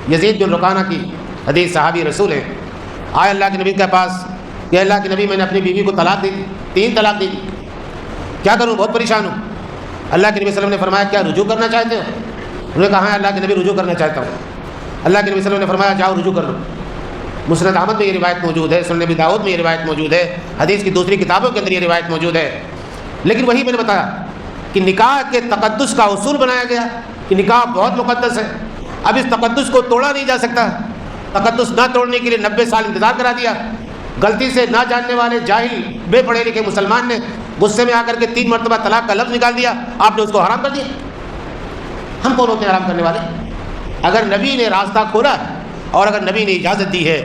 یزید بن رکانہ کی حدیث، صحابی رسول ہیں، آئے اللہ کے نبی کے پاس کہ اللہ کے نبی میں نے اپنی بیوی کو طلاق دی دی، 3 طلاق دی دی، کیا کروں، بہت پریشان ہوں۔ اللہ کے نبی صلی اللہ علیہ وسلم نے فرمایا کیا رجوع کرنا چاہتے ہو؟ انہوں نے کہا ہاں اللہ کے نبی رجوع کرنا چاہتا ہوں۔ اللہ کے نبی صلی اللہ علیہ وسلم نے فرمایا جاؤ رجوع کر لو۔ مسند احمد میں یہ روایت موجود ہے، سنن ابی داؤد میں یہ روایت موجود ہے، حدیث کی دوسری کتابوں کے اندر یہ روایت موجود ہے۔ لیکن وہی میں نے بتایا کہ نکاح کے تقدس کا اصول بنایا گیا کہ نکاح بہت مقدس ہے، اب اس تقدس کو توڑا نہیں جا سکتا۔ تقدس نہ توڑنے کے لیے 90 سال انتظار کرا دیا۔ غلطی سے نہ جاننے والے جاہل بے پڑھے لکھے مسلمان نے غصے میں آ کر کے 3 مرتبہ طلاق کا لفظ نکال دیا، آپ نے اس کو حرام کر دیا۔ ہم کون ہوتے ہیں حرام کرنے والے؟ اگر نبی نے راستہ کھولا اور اگر نبی نے اجازت دی ہے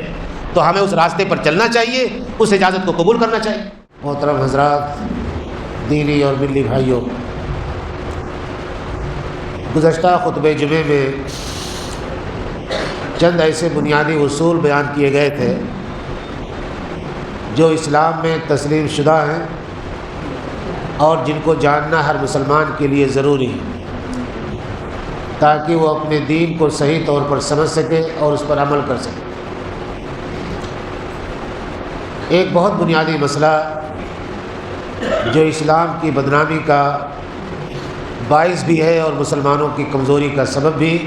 تو ہمیں اس راستے پر چلنا چاہیے، اس اجازت کو قبول کرنا چاہیے۔ محترم حضرات، دینی اور ملی بھائیوں، گزشتہ خطبہ جمعے میں چند ایسے بنیادی اصول بیان کیے گئے تھے جو اسلام میں تسلیم شدہ ہیں اور جن کو جاننا ہر مسلمان کے لیے ضروری ہے تاکہ وہ اپنے دین کو صحیح طور پر سمجھ سکے اور اس پر عمل کر سکے۔ ایک بہت بنیادی مسئلہ جو اسلام کی بدنامی کا باعث بھی ہے اور مسلمانوں کی کمزوری کا سبب بھی،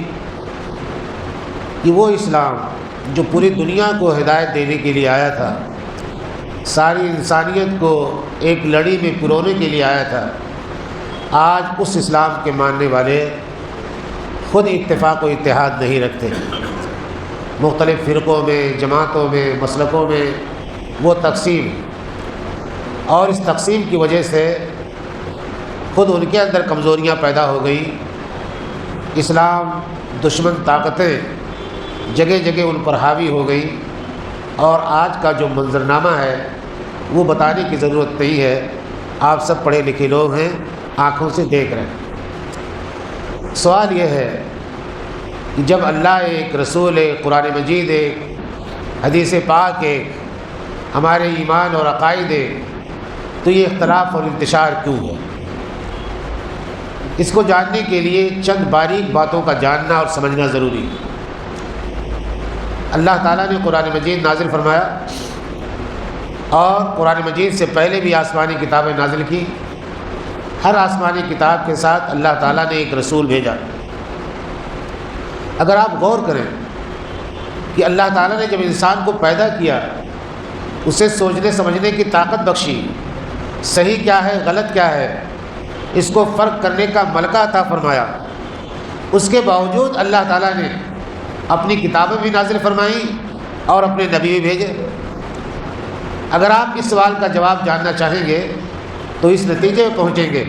کہ وہ اسلام جو پوری دنیا کو ہدایت دینے کے لیے آیا تھا، ساری انسانیت کو ایک لڑی میں پرونے کے لیے آیا تھا، آج اس اسلام کے ماننے والے خود اتفاق و اتحاد نہیں رکھتے۔ مختلف فرقوں میں، جماعتوں میں، مسلکوں میں وہ تقسیم، اور اس تقسیم کی وجہ سے خود ان کے اندر کمزوریاں پیدا ہو گئی۔ اسلام دشمن طاقتیں جگہ جگہ ان پر حاوی ہو گئی، اور آج کا جو منظرنامہ ہے وہ بتانے کی ضرورت نہیں ہے، آپ سب پڑھے لکھے لوگ ہیں، آنکھوں سے دیکھ رہے ہیں۔ سوال یہ ہے کہ جب اللہ ایک، رسول ایک، قرآن مجید ایک، حدیث پاک ایک، ہمارے ایمان اور عقائد ایک، تو یہ اختلاف اور انتشار کیوں ہے؟ اس کو جاننے کے لیے چند باریک باتوں کا جاننا اور سمجھنا ضروری ہے۔ اللہ تعالیٰ نے قرآن مجید نازل فرمایا، اور قرآن مجید سے پہلے بھی آسمانی کتابیں نازل کی۔ ہر آسمانی کتاب کے ساتھ اللہ تعالیٰ نے ایک رسول بھیجا۔ اگر آپ غور کریں کہ اللہ تعالیٰ نے جب انسان کو پیدا کیا، اسے سوچنے سمجھنے کی طاقت بخشی، صحیح کیا ہے غلط کیا ہے اس کو فرق کرنے کا ملکہ عطا فرمایا، اس کے باوجود اللہ تعالیٰ نے اپنی کتابیں بھی نازل فرمائیں اور اپنے نبی بھی بھیجے۔ اگر آپ اس سوال کا جواب جاننا چاہیں گے تو اس نتیجے میں پہنچیں گے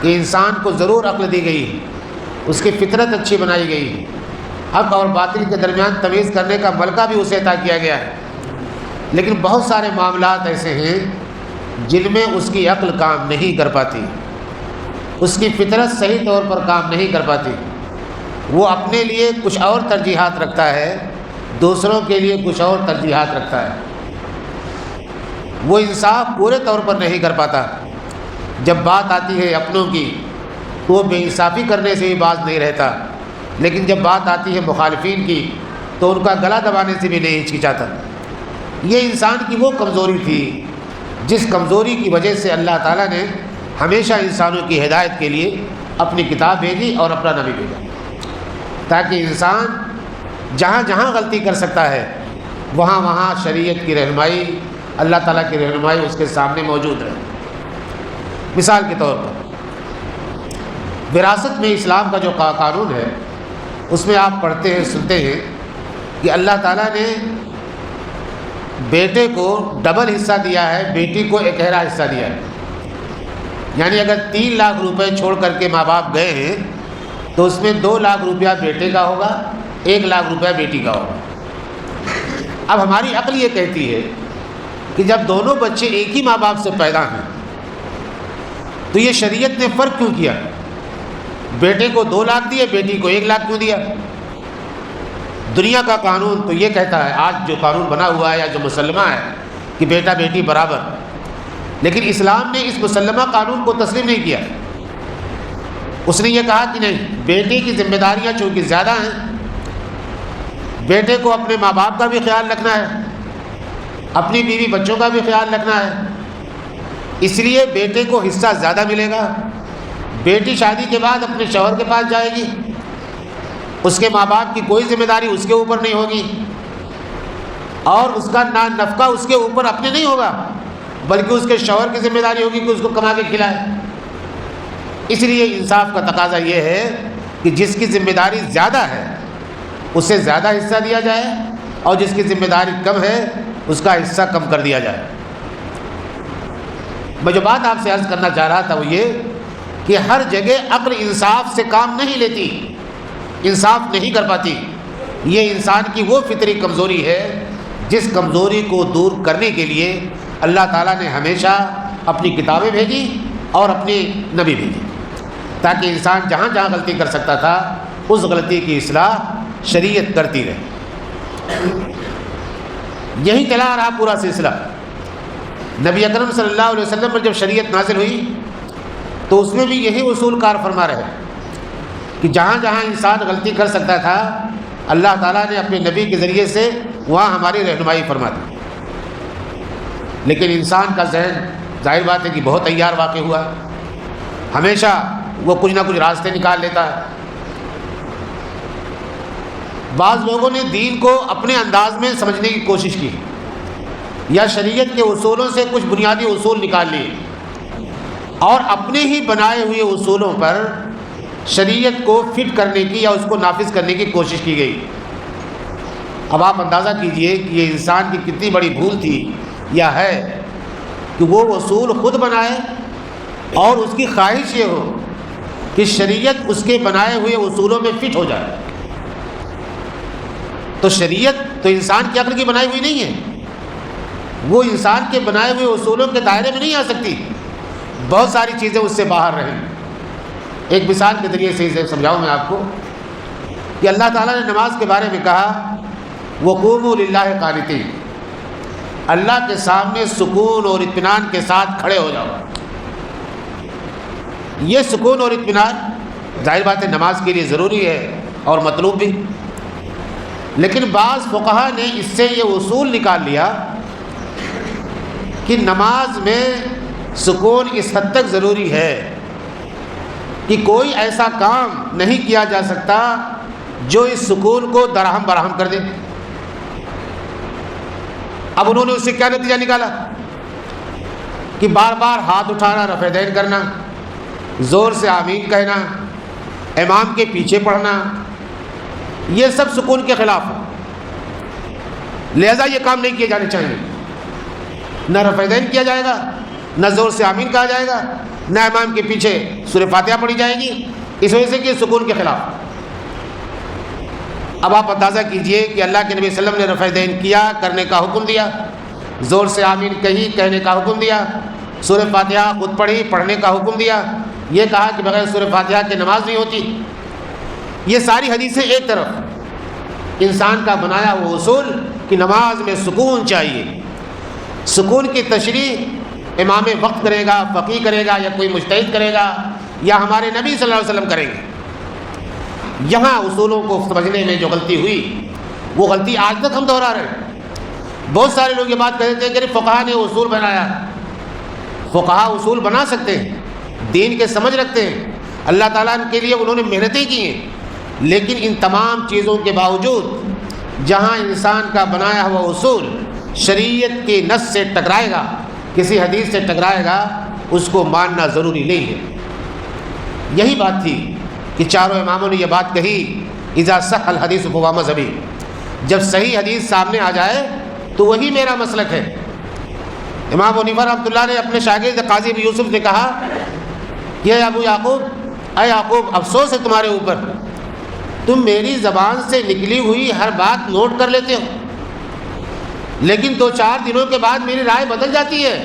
کہ انسان کو ضرور عقل دی گئی، اس کی فطرت اچھی بنائی گئی، حق اور باطل کے درمیان تمیز کرنے کا ملکہ بھی اسے عطا کیا گیا ہے، لیکن بہت سارے معاملات ایسے ہیں جن میں اس کی عقل کام نہیں کر پاتی، اس کی فطرت صحیح طور پر کام نہیں کر پاتی۔ وہ اپنے لیے کچھ اور ترجیحات رکھتا ہے، دوسروں کے لیے کچھ اور ترجیحات رکھتا ہے، وہ انصاف پورے طور پر نہیں کر پاتا۔ جب بات آتی ہے اپنوں کی تو وہ بے انصافی کرنے سے بھی باز نہیں رہتا، لیکن جب بات آتی ہے مخالفین کی تو ان کا گلا دبانے سے بھی نہیں ہچکچاتا۔ یہ انسان کی وہ کمزوری تھی جس کمزوری کی وجہ سے اللہ تعالیٰ نے ہمیشہ انسانوں کی ہدایت کے لیے اپنی کتاب بھیجی اور اپنا نبی بھیجا، تاکہ انسان جہاں جہاں غلطی کر سکتا ہے وہاں وہاں شریعت کی رہنمائی، اللہ تعالیٰ کی رہنمائی اس کے سامنے موجود ہے۔ مثال کے طور پر وراثت میں اسلام کا جو قانون ہے اس میں آپ پڑھتے ہیں، سنتے ہیں کہ اللہ تعالیٰ نے بیٹے کو ڈبل حصہ دیا ہے، بیٹی کو 1 حصہ دیا ہے۔ یعنی اگر 3 لاکھ روپے چھوڑ کر کے ماں باپ گئے ہیں تو اس میں 2 لاکھ روپیہ بیٹے کا ہوگا، 1 لاکھ روپیہ بیٹی کا ہوگا۔ اب ہماری عقل یہ کہتی ہے کہ جب دونوں بچے ایک ہی ماں باپ سے پیدا ہیں تو یہ شریعت نے فرق کیوں کیا؟ بیٹے کو 2 لاکھ دیے، بیٹی کو 1 لاکھ کیوں دیا؟ دنیا کا قانون تو یہ کہتا ہے، آج جو قانون بنا ہوا ہے یا جو مسلمہ ہے کہ بیٹا بیٹی برابر، لیکن اسلام نے اس مسلمہ قانون کو تسلیم نہیں کیا۔ اس نے یہ کہا کہ نہیں، بیٹے کی ذمہ داریاں چونکہ زیادہ ہیں بیٹے کو اپنے ماں باپ کا بھی خیال رکھنا ہے، اپنی بیوی بچوں کا بھی خیال رکھنا ہے، اس لیے بیٹے کو حصہ زیادہ ملے گا۔ بیٹی شادی کے بعد اپنے شوہر کے پاس جائے گی، اس کے ماں باپ کی کوئی ذمہ داری اس کے اوپر نہیں ہوگی، اور اس کا نفقہ اس کے اوپر اپنے نہیں ہوگا، بلکہ اس کے شوہر کی ذمہ داری ہوگی کہ اس کو کما کے کھلائے۔ اس لیے انصاف کا تقاضا یہ ہے کہ جس کی ذمہ داری زیادہ ہے اسے زیادہ حصہ دیا جائے، اور جس کی ذمہ داری کم ہے اس کا حصہ کم کر دیا جائے۔ میں جو بات آپ سے عرض کرنا چاہ رہا تھا وہ یہ کہ ہر جگہ عقل انصاف سے کام نہیں لیتی، انصاف نہیں کر پاتی۔ یہ انسان کی وہ فطری کمزوری ہے جس کمزوری کو دور کرنے کے لیے اللہ تعالیٰ نے ہمیشہ اپنی کتابیں بھیجی اور اپنی نبی بھیجی، تاکہ انسان جہاں جہاں غلطی کر سکتا تھا اس غلطی کی اصلاح شریعت کرتی رہے۔ یہی چلا رہا پورا سلسلہ۔ نبی اکرم صلی اللہ علیہ وسلم پر جب شریعت نازل ہوئی تو اس میں بھی یہی اصول کار فرما رہے کہ جہاں جہاں انسان غلطی کر سکتا تھا اللہ تعالیٰ نے اپنے نبی کے ذریعے سے وہاں ہماری رہنمائی فرما دی۔ لیکن انسان کا ذہن ظاہر بات ہے کہ بہت عیار واقع ہوا، ہمیشہ وہ کچھ نہ کچھ راستے نکال لیتا ہے۔ بعض لوگوں نے دین کو اپنے انداز میں سمجھنے کی کوشش کی، یا شریعت کے اصولوں سے کچھ بنیادی اصول نکال لیے اور اپنے ہی بنائے ہوئے اصولوں پر شریعت کو فٹ کرنے کی یا اس کو نافذ کرنے کی کوشش کی گئی۔ اب آپ اندازہ کیجئے کہ یہ انسان کی کتنی بڑی بھول تھی یا ہے کہ وہ اصول خود بنائے اور اس کی خواہش یہ ہو کہ شریعت اس کے بنائے ہوئے اصولوں میں فٹ ہو جائے۔ تو شریعت تو انسان کی عقل کی بنائی ہوئی نہیں ہے، وہ انسان کے بنائے ہوئے اصولوں کے دائرے میں نہیں آ سکتی، بہت ساری چیزیں اس سے باہر رہیں۔ ایک مثال کے ذریعے سے اسے سمجھاؤں میں آپ کو کہ اللہ تعالیٰ نے نماز کے بارے میں کہا وَقُومُوا لِلَّهِ قَانِتِينَ، اللہ کے سامنے سکون اور اطمینان کے ساتھ کھڑے ہو جاؤ۔ یہ سکون اور اطمینان ظاہر بات ہے نماز کے لیے ضروری ہے اور مطلوب بھی، لیکن بعض فقہا نے اس سے یہ اصول نکال لیا کہ نماز میں سکون اس حد تک ضروری ہے کہ کوئی ایسا کام نہیں کیا جا سکتا جو اس سکون کو درہم برہم کر دے۔ اب انہوں نے اس سے کیا نتیجہ نکالا کہ بار بار ہاتھ اٹھانا، رفع دین کرنا، زور سے آمین کہنا، امام کے پیچھے پڑھنا، یہ سب سکون کے خلاف ہے، لہذا یہ کام نہیں کیے جانے چاہیے۔ نہ رفع دین کیا جائے گا، نہ زور سے آمین کہا جائے گا، نہ امام کے پیچھے سورہ فاتحہ پڑھی جائے گی، اس وجہ سے کہ یہ سکون کے خلاف۔ اب آپ اندازہ کیجئے کہ اللہ کے نبی صلی اللہ علیہ وسلم نے رفع دین کیا، کرنے کا حکم دیا، زور سے آمین کہی، کہنے کا حکم دیا، سورہ فاتحہ خود پڑھی، پڑھنے کا حکم دیا، یہ کہا کہ بغیر سورہ فاتحہ کے نماز نہیں ہوتی۔ یہ ساری حدیثیں ایک طرف، انسان کا بنایا ہوا اصول کہ نماز میں سکون چاہیے، سکون کی تشریح امام وقت کرے گا، فقیہ کرے گا، یا کوئی مجتہد کرے گا، یا ہمارے نبی صلی اللہ علیہ وسلم کریں گے۔ یہاں اصولوں کو سمجھنے میں جو غلطی ہوئی وہ غلطی آج تک ہم دہرا رہے ہیں۔ بہت سارے لوگ یہ بات کہتے ہیں کہ فقہا نے اصول بنایا، فقہا اصول بنا سکتے ہیں، دین کے سمجھ رکھتے ہیں، اللہ تعالیٰ کے لیے انہوں نے محنتیں کی ہیں، لیکن ان تمام چیزوں کے باوجود جہاں انسان کا بنایا ہوا اصول شریعت کے نص سے ٹکرائے گا، کسی حدیث سے ٹکرائے گا، اس کو ماننا ضروری نہیں ہے۔ یہی بات تھی کہ چاروں اماموں نے یہ بات کہی اذا صح الحدیث فہو مذہبی، جب صحیح حدیث سامنے آ جائے تو وہی میرا مسلک ہے۔ امام حنیفہ رحمۃ اللہ نے اپنے شاگرد قاضی ابو یوسف نے کہا کہ اے ابو یعقوب، اے یعقوب، افسوس ہے تمہارے اوپر، تم میری زبان سے نکلی ہوئی ہر بات نوٹ کر لیتے ہو، لیکن 2-4 دنوں کے بعد میری رائے بدل جاتی ہے،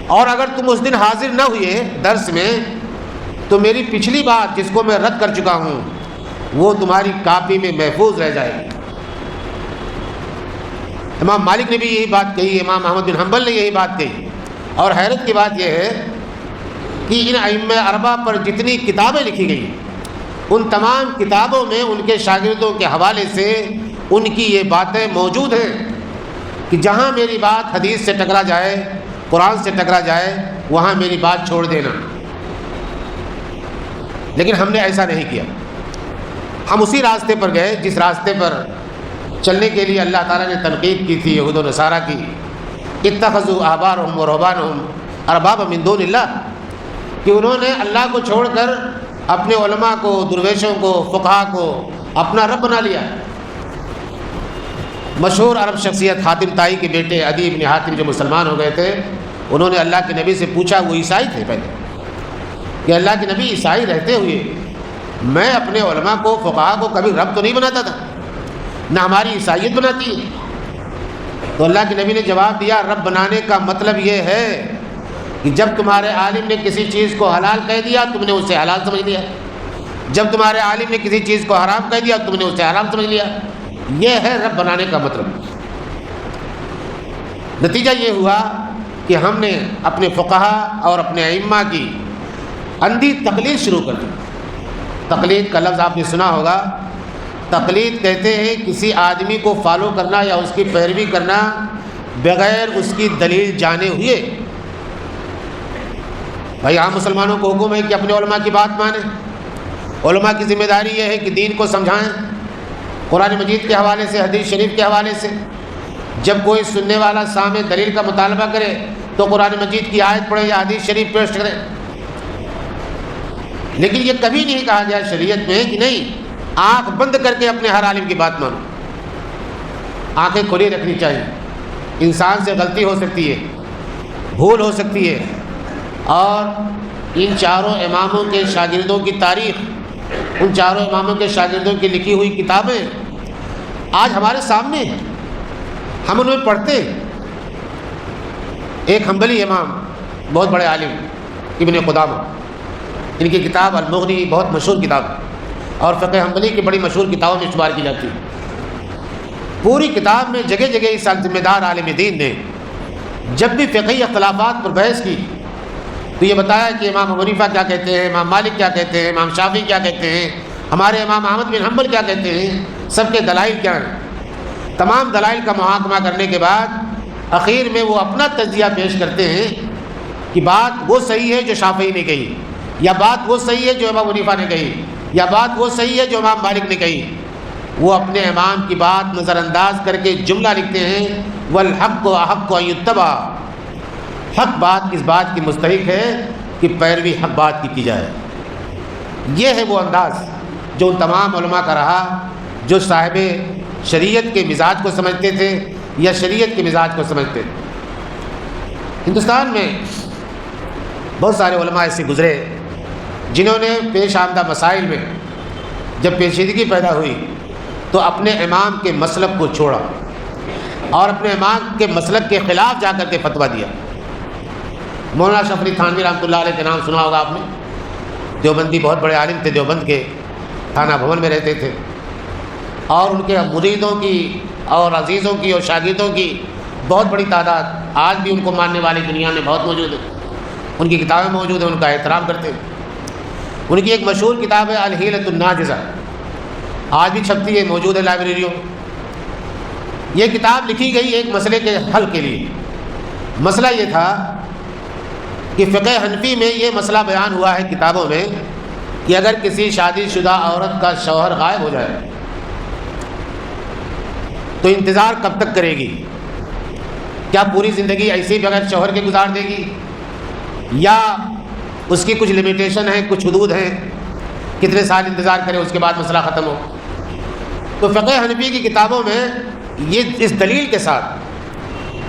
اور اگر تم اس دن حاضر نہ ہوئے درس میں تو میری پچھلی بات جس کو میں رد کر چکا ہوں وہ تمہاری کاپی میں محفوظ رہ جائے گی۔ امام مالک نے بھی یہی بات کہی، امام احمد بن حنبل نے یہی بات کہی، اور حیرت کی بات یہ ہے کہ ان ائمہ اربعہ پر جتنی کتابیں لکھی گئی ان تمام کتابوں میں ان کے شاگردوں کے حوالے سے ان کی یہ باتیں موجود ہیں کہ جہاں میری بات حدیث سے ٹکرا جائے، قرآن سے ٹکرا جائے، وہاں میری بات چھوڑ دینا۔ لیکن ہم نے ایسا نہیں کیا، ہم اسی راستے پر گئے جس راستے پر چلنے کے لیے اللہ تعالیٰ نے تنقید کی تھی یہود و نصارہ کی، اتخذوا احبارهم ورهبانهم اربابا من دون اللہ، کہ انہوں نے اللہ کو چھوڑ کر اپنے علماء کو، درویشوں کو، فقہا کو اپنا رب بنا لیا۔ مشہور عرب شخصیت حاتم طائی کے بیٹے عدی بن حاتم جو مسلمان ہو گئے تھے، انہوں نے اللہ کے نبی سے پوچھا، وہ عیسائی تھے پہلے، کہ اللہ کے نبی عیسائی رہتے ہوئے میں اپنے علماء کو، فقہا کو کبھی رب تو نہیں بناتا تھا، نہ ہماری عیسائیت بناتی ہے۔ تو اللہ کے نبی نے جواب دیا، رب بنانے کا مطلب یہ ہے کہ جب تمہارے عالم نے کسی چیز کو حلال کہہ دیا تم نے اسے حلال سمجھ لیا، جب تمہارے عالم نے کسی چیز کو حرام کہہ دیا تم نے اسے حرام سمجھ لیا۔ یہ ہے رب بنانے کا مطلب۔ نتیجہ یہ ہوا کہ ہم نے اپنے فقہا اور اپنے ائمہ کی اندھی تقلید شروع کر دی۔ تقلید کا لفظ آپ نے سنا ہوگا۔ تقلید کہتے ہیں کسی آدمی کو فالو کرنا یا اس کی پیروی کرنا بغیر اس کی دلیل جانے ہوئے۔ بھائی عام مسلمانوں کو حکم ہے کہ اپنے علماء کی بات مانیں، علماء کی ذمہ داری یہ ہے کہ دین کو سمجھائیں، قرآن مجید کے حوالے سے، حدیث شریف کے حوالے سے۔ جب کوئی سننے والا سامنے دلیل کا مطالبہ کرے تو قرآن مجید کی آیت پڑھے یا حدیث شریف پیش کرے۔ لیکن یہ کبھی نہیں کہا گیا شریعت میں کہ نہیں آنکھ بند کر کے اپنے ہر عالم کی بات مانو۔ آنکھیں کھلی رکھنی چاہیے۔ انسان سے غلطی ہو سکتی ہے، بھول ہو سکتی ہے، اور ان چاروں اماموں کے شاگردوں کی تاریخ، ان چاروں اماموں کے شاگردوں کی لکھی ہوئی کتابیں آج ہمارے سامنے ہیں، ہم ان میں پڑھتے ہیں۔ ایک حنبلی امام، بہت بڑے عالم، ابن قدامہ، ان کی کتاب المغنی بہت مشہور کتاب ہے اور فقہ حنبلی کی بڑی مشہور کتابوں میں شمار کی جاتی ہے۔ پوری کتاب میں جگہ جگہ اس ذمہ دار عالم دین نے جب بھی فقہی اختلافات پر بحث کی تو یہ بتایا کہ امام ابو حنیفہ کیا کہتے ہیں، امام مالک کیا کہتے ہیں، امام شافعی کیا کہتے ہیں، ہمارے امام احمد بن حنبل کیا کہتے ہیں، سب کے دلائل کیا ہیں۔ تمام دلائل کا محاکمہ کرنے کے بعد اخیر میں وہ اپنا تجزیہ پیش کرتے ہیں کہ بات وہ صحیح ہے جو شافعی نے کہی، یا بات وہ صحیح ہے جو امام حنیفہ نے کہی، یا بات وہ صحیح ہے جو امام مالک نے کہی۔ وہ اپنے امام کی بات نظر انداز کر کے جملہ لکھتے ہیں، والحق احق ان یتبع، حق بات اس بات کی مستحق ہے کہ پیروی حق بات کی جائے۔ یہ ہے وہ انداز جو ان تمام علماء کا رہا جو صاحب شریعت کے مزاج کو سمجھتے تھے یا شریعت کے مزاج کو سمجھتے تھے۔ ہندوستان میں بہت سارے علماء ایسے گزرے جنہوں نے پیش آمدہ مسائل میں جب پیچیدگی پیدا ہوئی تو اپنے امام کے مسلک کو چھوڑا اور اپنے امام کے مسلک کے خلاف جا کر کے فتویٰ دیا۔ مولانا اشرف علی تھانوی رحمۃ اللہ علیہ کے نام سنا ہوگا آپ نے، دیوبندی بہت بڑے عالم تھے، دیوبند کے تھانہ بھون میں رہتے تھے، اور ان کے مریدوں کی اور عزیزوں کی اور شاگردوں کی بہت بڑی تعداد آج بھی ان کو ماننے والی دنیا میں بہت موجود ہے۔ ان کی کتابیں موجود ہیں، ان کا احترام کرتے ہیں۔ ان کی ایک مشہور کتاب ہے الحیلۃ الناجزہ، آج بھی چھپتی ہے، موجود ہے لائبریریوں میں۔ یہ کتاب لکھی گئی ایک مسئلے کے حل کے لیے۔ مسئلہ یہ تھا کہ فقہ حنفی میں یہ مسئلہ بیان ہوا ہے کتابوں میں کہ اگر کسی شادی شدہ عورت کا شوہر غائب ہو جائے تو انتظار کب تک کرے گی؟ کیا پوری زندگی ایسے ہی بغیر شوہر کے گزار دے گی، یا اس کی کچھ لمیٹیشن ہے، کچھ حدود ہیں، کتنے سال انتظار کرے اس کے بعد مسئلہ ختم ہو؟ تو فقہ حنفی کی کتابوں میں یہ اس دلیل کے ساتھ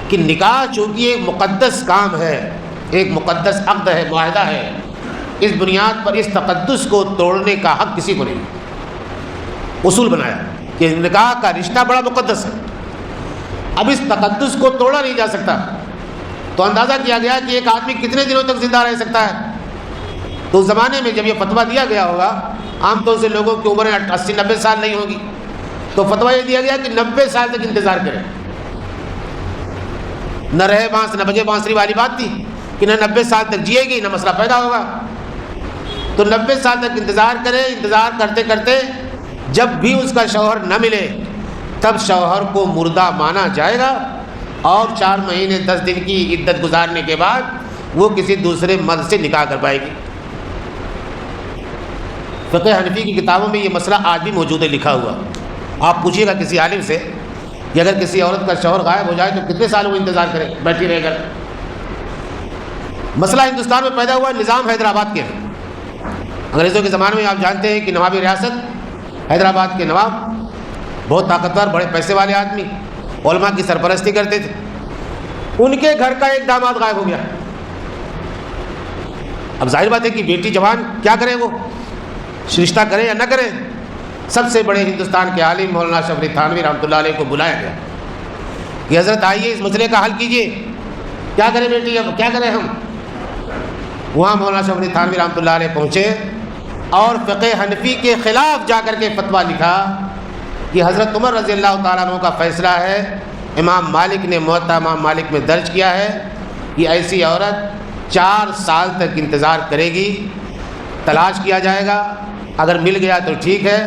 کہ نکاح چونکہ ایک مقدس کام ہے، ایک مقدس عقد ہے، معاہدہ ہے، اس بنیاد پر اس تقدس کو توڑنے کا حق کسی کو نہیں۔ اصول بنایا کہ نکاح کا رشتہ بڑا مقدس ہے، اب اس تقدس کو توڑا نہیں جا سکتا۔ تو اندازہ کیا گیا کہ ایک آدمی کتنے دنوں تک زندہ رہ سکتا ہے۔ تو اس زمانے میں جب یہ فتویٰ دیا گیا ہوگا، عام طور سے لوگوں کی عمر 80-90 سال نہیں ہوگی، تو فتویٰ یہ دیا گیا کہ 90 سال تک انتظار کریں۔ نہ رہے بانس نہ بجے بانسری والی بات تھی کہ نہ 90 سال تک جیے گی نہ مسئلہ پیدا ہوگا۔ تو 90 سال تک انتظار کرے، انتظار کرتے کرتے جب بھی اس کا شوہر نہ ملے تب شوہر کو مردہ مانا جائے گا، اور 4 مہینے 10 دن کی عدت گزارنے کے بعد وہ کسی دوسرے مرد سے نکاح کر پائے گی۔ فقہ حنفی کی کتابوں میں یہ مسئلہ آج بھی موجود ہے لکھا ہوا۔ آپ پوچھیے گا کسی عالم سے کہ اگر کسی عورت کا شوہر غائب ہو جائے تو کتنے سال وہ انتظار کرے، بیٹھی رہے گا۔ مسئلہ ہندوستان میں پیدا ہوا نظام حیدرآباد کے، انگریزوں کے زمانے میں آپ جانتے ہیں کہ نوابی ریاست حیدرآباد کے نواب بہت طاقتور، بڑے پیسے والے آدمی، علماء کی سرپرستی کرتے تھے۔ ان کے گھر کا ایک داماد غائب ہو گیا۔ اب ظاہر بات ہے کہ بیٹی جوان کیا کرے، وہ رشتہ کرے یا نہ کرے۔ سب سے بڑے ہندوستان کے عالم مولانا اشرف علی تھانوی رحمۃ اللہ علیہ کو بلایا گیا کہ حضرت آئیے اس مسئلے کا حل کیجیے، کیا کریں بیٹی، اب کیا کریں ہم۔ وہاں مولانا اشرف علی تھانوی رحمۃ اللہ علیہ پہنچے اور فقہ حنفی کے خلاف جا کر کے فتویٰ لکھا کہ حضرت عمر رضی اللہ تعالیٰ عنہ کا فیصلہ ہے، امام مالک نے موطا امام مالک میں درج کیا ہے کہ ایسی عورت 4 سال تک انتظار کرے گی، تلاش کیا جائے گا، اگر مل گیا تو ٹھیک ہے،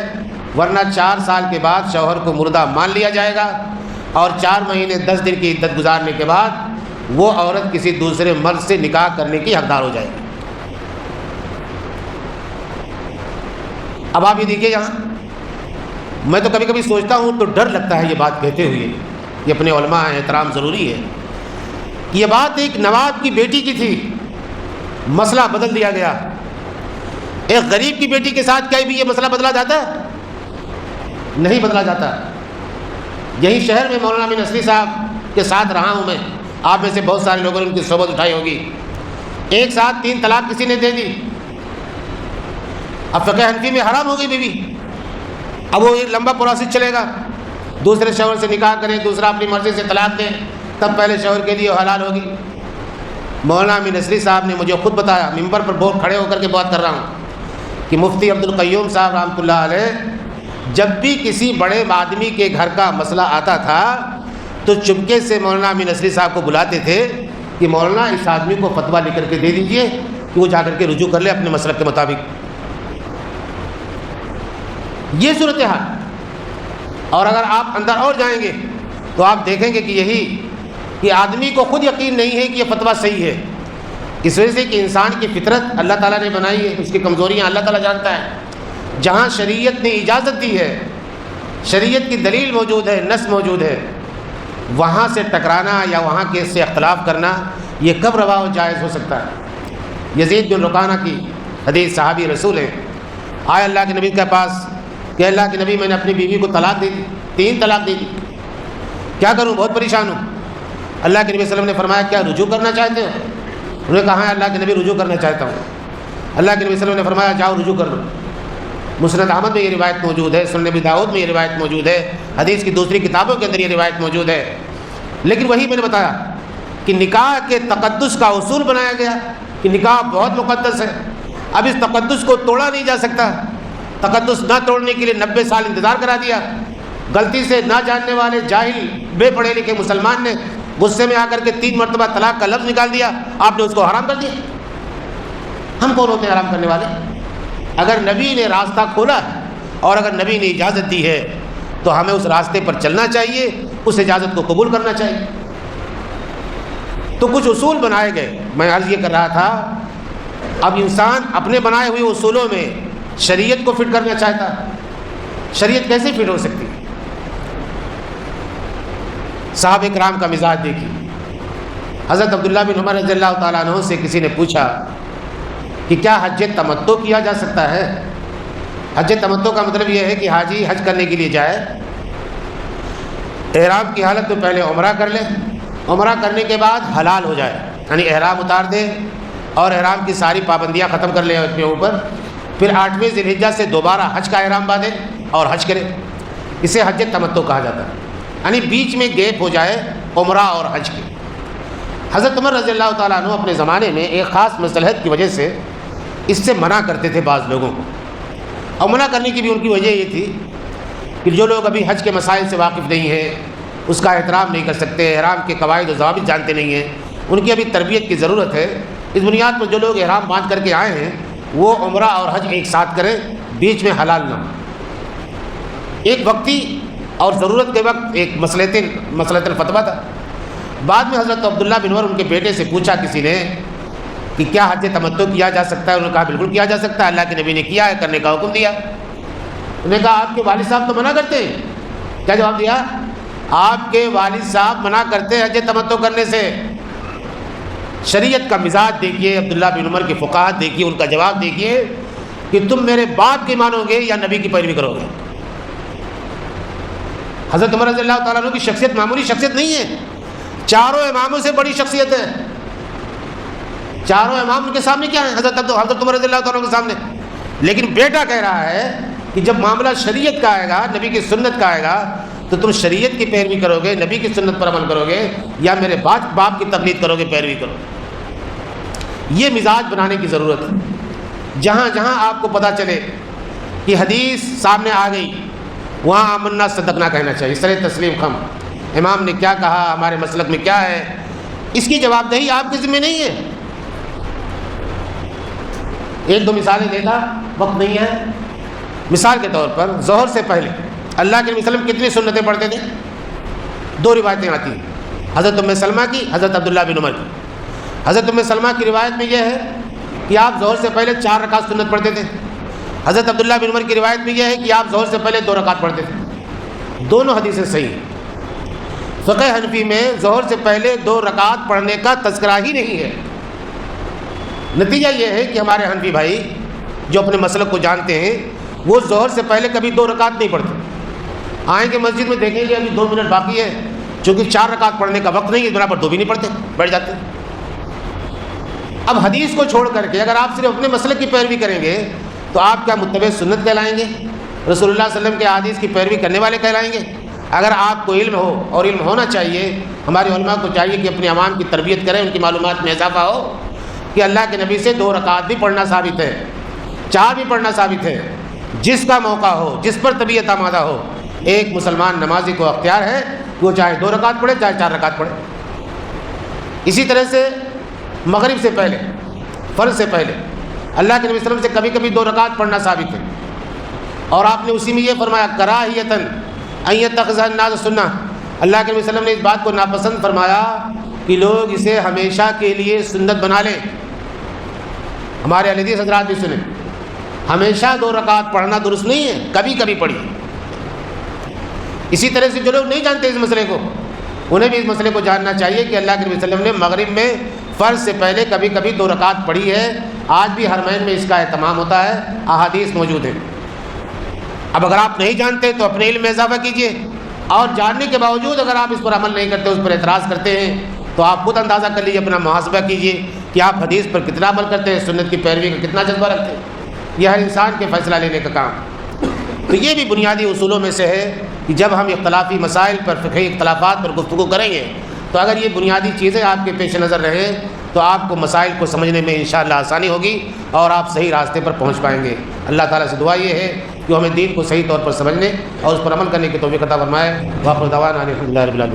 ورنہ 4 سال کے بعد شوہر کو مردہ مان لیا جائے گا، اور 4 مہینے 10 دن کی عدت گزارنے کے بعد وہ عورت کسی دوسرے مرد سے نکاح کرنے کی حقدار ہو جائے گی۔ اب آپ یہ دیکھیے، یہاں میں تو کبھی کبھی سوچتا ہوں تو ڈر لگتا ہے یہ بات کہتے ہوئے، یہ اپنے علماء ہیں، احترام ضروری ہے۔ یہ بات ایک نواب کی بیٹی کی تھی، مسئلہ بدل دیا گیا۔ ایک غریب کی بیٹی کے ساتھ کیا بھی یہ مسئلہ بدلا جاتا ہے؟ نہیں بدلا جاتا۔ یہی شہر میں مولانا امین اصلی صاحب کے ساتھ رہا ہوں میں، آپ میں سے بہت سارے لوگوں نے ان کی صحبت اٹھائی ہوگی۔ ایک ساتھ 3 طلاق کسی نے دے دی، اب فقہ حنفی میں حرام ہو گئی بیوی، اب وہ ایک لمبا پروسیس چلے گا، دوسرے شوہر سے نکاح کریں، دوسرا اپنی مرضی سے طلاق دیں، تب پہلے شوہر کے لیے حلال ہوگی۔ مولانا امین اصلی صاحب نے مجھے خود بتایا، ممبر پر بہت کھڑے ہو کر کے بات کر رہا ہوں، کہ مفتی عبد القیوم صاحب رحمۃ اللہ علیہ جب بھی کسی بڑے آدمی کے گھر کا مسئلہ آتا تھا تو چپکے سے مولانا امین اصلی صاحب کو بلاتے تھے کہ مولانا اس آدمی کو فتویٰ لکھ کر کے دے دیجئے کہ وہ جا کر کے رجوع کر لے اپنے مسلک کے مطابق۔ یہ صورتحال، اور اگر آپ اندر اور جائیں گے تو آپ دیکھیں گے کہ یہی کہ آدمی کو خود یقین نہیں ہے کہ یہ فتویٰ صحیح ہے، اس وجہ سے کہ انسان کی فطرت اللہ تعالیٰ نے بنائی ہے، اس کی کمزوریاں اللہ تعالیٰ جانتا ہے۔ جہاں شریعت نے اجازت دی ہے، شریعت کی دلیل موجود ہے، نص موجود ہے، وہاں سے ٹکرانا یا وہاں کے سے اختلاف کرنا یہ کب روا و جائز ہو سکتا ہے؟ یزید بن رکانہ کی حدیث، صحابی رسول ہے، آئے اللہ کے نبی کے پاس کہ اللہ کے نبی میں نے اپنی بیوی کو طلاق دے دی، 3 طلاق دے دی، کیا کروں، بہت پریشان ہوں۔ اللہ کے نبی صلی اللہ علیہ وسلم نے فرمایا کیا رجوع کرنا چاہتے ہو؟ انہوں نے کہا ہے اللہ کے نبی رجوع کرنا چاہتا ہوں۔ اللہ کے نبی صلی اللہ علیہ وسلم نے فرمایا جاؤ رجوع کر لو۔ مسند احمد میں یہ روایت موجود ہے، سنن ابی داؤد میں یہ روایت موجود ہے، حدیث کی دوسری کتابوں کے اندر یہ روایت موجود ہے۔ لیکن وہی میں نے بتایا کہ نکاح کے تقدس کا اصول بنایا گیا کہ نکاح بہت مقدس ہے، اب اس تقدس کو توڑا نہیں جا سکتا۔ تقدس نہ توڑنے کے لیے 90 سال انتظار کرا دیا۔ غلطی سے نہ جاننے والے جاہل بے پڑھے لکھے مسلمان نے غصے میں آ کر کے 3 مرتبہ طلاق کا لفظ نکال دیا، آپ نے اس کو حرام کر دیا۔ ہم کون ہوتے ہیں حرام کرنے والے؟ اگر نبی نے راستہ کھولا ہے اور اگر نبی نے اجازت دی ہے تو ہمیں اس راستے پر چلنا چاہیے، اس اجازت کو قبول کرنا چاہیے۔ تو کچھ اصول بنائے گئے، میں عرض یہ کر رہا تھا، اب انسان اپنے بنائے ہوئے اصولوں میں شریعت کو فٹ کرنا چاہتا ہے، شریعت کیسے فٹ ہو سکتی؟ صحابہ کرام کا مزاج دیکھیے۔ حضرت عبداللہ بن عمر رضی اللہ تعالیٰ عنہ سے کسی نے پوچھا کہ کیا حج تمتع کیا جا سکتا ہے؟ حج تمتع کا مطلب یہ ہے کہ حاجی حج کرنے کے لیے جائے، احرام کی حالت میں پہلے عمرہ کر لے، عمرہ کرنے کے بعد حلال ہو جائے، یعنی احرام اتار دے اور احرام کی ساری پابندیاں ختم کر لے اپنے اوپر، پھر 8ویں ذی الحجہ سے دوبارہ حج کا احرام باندھے اور حج کرے۔ اسے حج تمتع کہا جاتا ہے، یعنی بیچ میں گیپ ہو جائے عمرہ اور حج کی۔ حضرت عمر رضی اللہ تعالیٰ عنہ اپنے زمانے میں ایک خاص مصلحت کی وجہ سے اس سے منع کرتے تھے بعض لوگوں کو، اور منع کرنے کی بھی ان کی وجہ یہ تھی کہ جو لوگ ابھی حج کے مسائل سے واقف نہیں ہیں، اس کا احترام نہیں کر سکتے، احرام کے قواعد و ضوابط جانتے نہیں ہیں، ان کی ابھی تربیت کی ضرورت ہے۔ اس بنیاد پر جو لوگ احرام باندھ کر کے آئے ہیں وہ عمرہ اور حج ایک ساتھ کریں، بیچ میں حلال نہ ہو۔ ایک وقتی اور ضرورت کے وقت ایک مسئلۃ الفتویٰ تھا۔ بعد میں حضرت عبداللہ بن عمر ان کے بیٹے سے پوچھا کسی نے کہ کیا حج تمتع کیا جا سکتا ہے؟ انہوں نے کہا بالکل کیا جا سکتا ہے، اللہ کے نبی نے کیا ہے، کرنے کا حکم دیا۔ انہوں نے کہا آپ کے والد صاحب تو منع کرتے ہیں۔ کیا جواب دیا؟ آپ کے والد صاحب منع کرتے ہیں حج تمتع کرنے سے۔ شریعت کا مزاج دیکھیے، عبداللہ بن عمر کی فقاہت دیکھیے، ان کا جواب دیکھیے کہ تم میرے باپ کی مانو گے یا نبی کی پیروی کرو گے۔ حضرت عمر رضی اللہ تعالیٰ عنہ کی شخصیت معمولی شخصیت نہیں ہے، چاروں اماموں سے بڑی شخصیت ہے۔ چاروں امام ان کے سامنے کیا ہیں؟ حضرت عمر رضی اللہ تعالیٰ عنہ کے سامنے۔ لیکن بیٹا کہہ رہا ہے کہ جب معاملہ شریعت کا آئے گا، نبی کی سنت کا آئے گا، تو تم شریعت کی پیروی کرو گے، نبی کی سنت پر عمل کرو گے، یا میرے باپ کی تقلید کرو گے، پیروی کرو گے۔ یہ مزاج بنانے کی ضرورت ہے۔ جہاں جہاں آپ کو پتہ چلے کہ حدیث سامنے آ گئی، وہاں آمنا صدقنا کہنا چاہیے، سر تسلیم خم۔ امام نے کیا کہا، ہمارے مسلک میں کیا ہے، اس کی جواب دہی آپ کے ذمہ نہیں ہے۔ ایک دو مثالیں دیتا، وقت نہیں ہے۔ مثال کے طور پر ظہر سے پہلے اللہ کے نبی صلی اللہ علیہ وسلم کتنی سنتیں پڑھتے تھے؟ دو روایتیں آتی ہیں، حضرت ام سلمہ کی، حضرت عبداللہ بن عمر کی۔ حضرت ام سلمہ کی روایت میں یہ ہے کہ آپ ظہر سے پہلے 4 رکعت سنت پڑھتے تھے۔ حضرت عبداللہ بن عمر کی روایت میں یہ ہے کہ آپ ظہر سے پہلے 2 رکعت پڑھتے تھے۔ دونوں حدیثیں صحیح ہیں۔ فقہ حنفی میں ظہر سے پہلے 2 رکعت پڑھنے کا تذکرہ ہی نہیں ہے۔ نتیجہ یہ ہے کہ ہمارے حنفی بھائی جو اپنے مسلک کو جانتے ہیں، وہ ظہر سے پہلے کبھی 2 رکعت نہیں پڑھتے۔ آئیں گے مسجد میں دیکھیں گے ابھی 2 منٹ باقی ہے، چونکہ 4 رکعت پڑھنے کا وقت نہیں ہے، بنا پر 2 بھی نہیں پڑھتے، بیٹھ جاتے ہیں۔ اب حدیث کو چھوڑ کر کے اگر آپ صرف اپنے مسلک کی پیروی کریں گے تو آپ کیا متبع سنت کہلائیں گے؟ رسول اللہ صلی اللہ علیہ وسلم کے احادیث کی پیروی کرنے والے کہلائیں گے؟ اگر آپ کو علم ہو، اور علم ہونا چاہیے، ہمارے علماء کو چاہیے کہ اپنے عوام کی تربیت کریں، ان کی معلومات میں اضافہ ہو کہ اللہ کے نبی سے 2 رکعت بھی پڑھنا ثابت ہے، 4 بھی پڑھنا ثابت ہے۔ جس کا موقع ہو، جس پر طبیعت آمادہ ہو، ایک مسلمان نمازی کو اختیار ہے کہ وہ چاہے 2 رکعت پڑھے، چاہے 4 رکعت پڑھے۔ اسی طرح سے مغرب سے پہلے، فرض سے پہلے اللہ کے نبی صلی اللہ علیہ وسلم سے کبھی کبھی 2 رکعت پڑھنا ثابت ہے، اور آپ نے اسی میں یہ فرمایا کراہیۃً ان یتخذ الناس سنہ۔ اللہ کے نبی صلی اللہ علیہ وسلم نے اس بات کو ناپسند فرمایا کہ لوگ اسے ہمیشہ کے لیے سنت بنا لیں۔ ہمارے اہل حدیث حضرات بھی سنیں، ہمیشہ 2 رکعت پڑھنا درست نہیں ہے، کبھی کبھی پڑھیے۔ اسی طرح سے جو لوگ نہیں جانتے اس مسئلے کو، انہیں بھی اس مسئلے کو جاننا چاہیے کہ اللہ کے نبی صلی اللہ علیہ وسلم نے مغرب میں فرض سے پہلے کبھی کبھی 2 رکعت پڑھی ہے۔ آج بھی حرمین میں اس کا اہتمام ہوتا ہے، احادیث موجود ہیں۔ اب اگر آپ نہیں جانتے تو اپنے علم میں اضافہ کیجئے، اور جاننے کے باوجود اگر آپ اس پر عمل نہیں کرتے، اس پر اعتراض کرتے ہیں، تو آپ خود اندازہ کر لیجیے، اپنا محاسبہ کیجیے کہ آپ حدیث پر کتنا عمل کرتے ہیں، سنت کی پیروی کا کتنا جذبہ رکھتے ہیں۔ یہ ہر انسان کے فیصلہ لینے کا کام۔ تو یہ بھی بنیادی اصولوں میں سے ہے کہ جب ہم اختلافی مسائل پر، فقہی اختلافات پر گفتگو کریں گے، تو اگر یہ بنیادی چیزیں آپ کے پیش نظر رہیں تو آپ کو مسائل کو سمجھنے میں انشاءاللہ آسانی ہوگی، اور آپ صحیح راستے پر پہنچ پائیں گے۔ اللہ تعالیٰ سے دعا یہ ہے کہ ہمیں دین کو صحیح طور پر سمجھنے اور اس پر عمل کرنے کی توفیق عطا فرمائے۔ وآخر دعوانا الحمد للہ رب العالمین۔